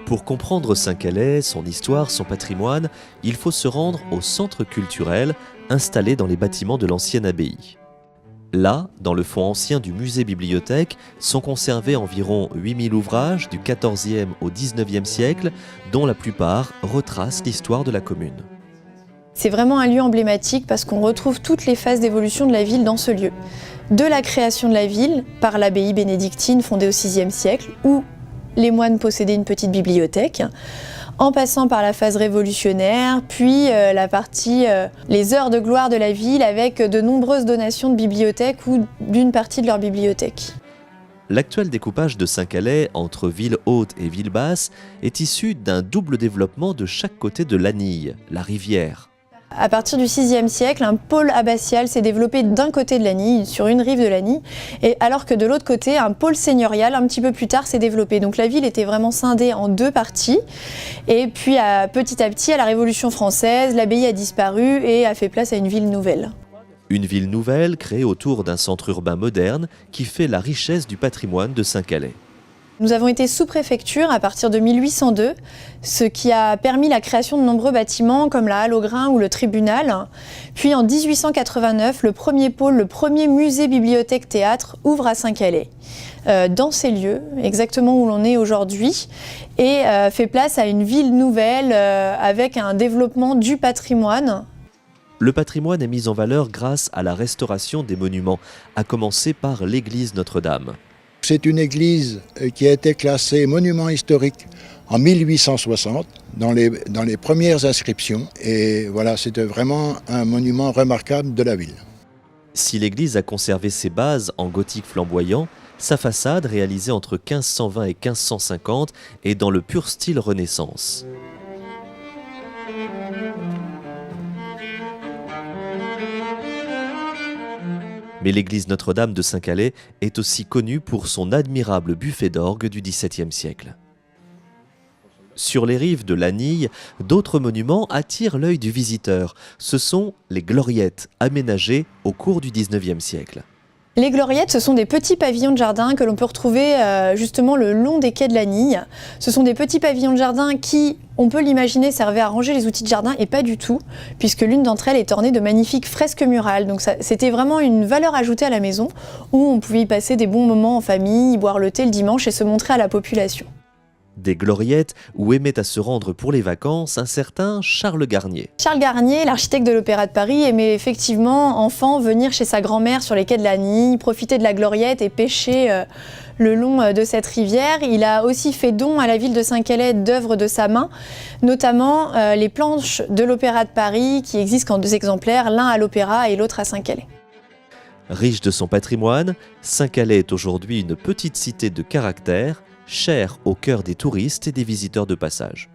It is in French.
Pour comprendre Saint-Calais, son histoire, son patrimoine, il faut se rendre au centre culturel installé dans les bâtiments de l'ancienne abbaye. Là, dans le fonds ancien du musée-bibliothèque, sont conservés environ 8000 ouvrages du XIVe au XIXe siècle, dont la plupart retracent l'histoire de la commune. C'est vraiment un lieu emblématique parce qu'on retrouve toutes les phases d'évolution de la ville dans ce lieu. De la création de la ville par l'abbaye bénédictine fondée au VIe siècle, où les moines possédaient une petite bibliothèque, en passant par la phase révolutionnaire, puis la partie les heures de gloire de la ville avec de nombreuses donations de bibliothèques ou d'une partie de leur bibliothèque. L'actuel découpage de Saint-Calais entre ville haute et ville basse est issu d'un double développement de chaque côté de l'Anille, la rivière. À partir du VIe siècle, un pôle abbatial s'est développé d'un côté de l'Anille, sur une rive de l'Anille, et alors que de l'autre côté, un pôle seigneurial, un petit peu plus tard, s'est développé. Donc la ville était vraiment scindée en deux parties, et puis petit à petit, à la Révolution française, l'abbaye a disparu et a fait place à une ville nouvelle. Une ville nouvelle créée autour d'un centre urbain moderne qui fait la richesse du patrimoine de Saint-Calais. Nous avons été sous-préfecture à partir de 1802, ce qui a permis la création de nombreux bâtiments comme la Halle aux Grains ou le tribunal. Puis en 1889, le premier pôle, le premier musée-bibliothèque-théâtre ouvre à Saint-Calais, dans ces lieux, exactement où l'on est aujourd'hui, et fait place à une ville nouvelle avec un développement du patrimoine. Le patrimoine est mis en valeur grâce à la restauration des monuments, à commencer par l'église Notre-Dame. C'est une église qui a été classée monument historique en 1860 dans les premières inscriptions. Et voilà, c'était vraiment un monument remarquable de la ville. Si l'église a conservé ses bases en gothique flamboyant, sa façade, réalisée entre 1520 et 1550, est dans le pur style Renaissance. Mais l'église Notre-Dame de Saint-Calais est aussi connue pour son admirable buffet d'orgue du XVIIe siècle. Sur les rives de l'Anille, d'autres monuments attirent l'œil du visiteur. Ce sont les gloriettes, aménagées au cours du XIXe siècle. Les gloriettes, ce sont des petits pavillons de jardin que l'on peut retrouver justement le long des quais de l'Anille. Ce sont des petits pavillons de jardin qui, on peut l'imaginer, servaient à ranger les outils de jardin et pas du tout, puisque l'une d'entre elles est ornée de magnifiques fresques murales. Donc c'était vraiment une valeur ajoutée à la maison où on pouvait y passer des bons moments en famille, boire le thé le dimanche et se montrer à la population. Des gloriettes où aimait à se rendre pour les vacances un certain Charles Garnier. Charles Garnier, l'architecte de l'Opéra de Paris, aimait effectivement, enfant, venir chez sa grand-mère sur les quais de l'Anille, profiter de la gloriette et pêcher le long de cette rivière. Il a aussi fait don à la ville de Saint-Calais d'œuvres de sa main, notamment les planches de l'Opéra de Paris qui existent en deux exemplaires, l'un à l'Opéra et l'autre à Saint-Calais. Riche de son patrimoine, Saint-Calais est aujourd'hui une petite cité de caractère, chère au cœur des touristes et des visiteurs de passage.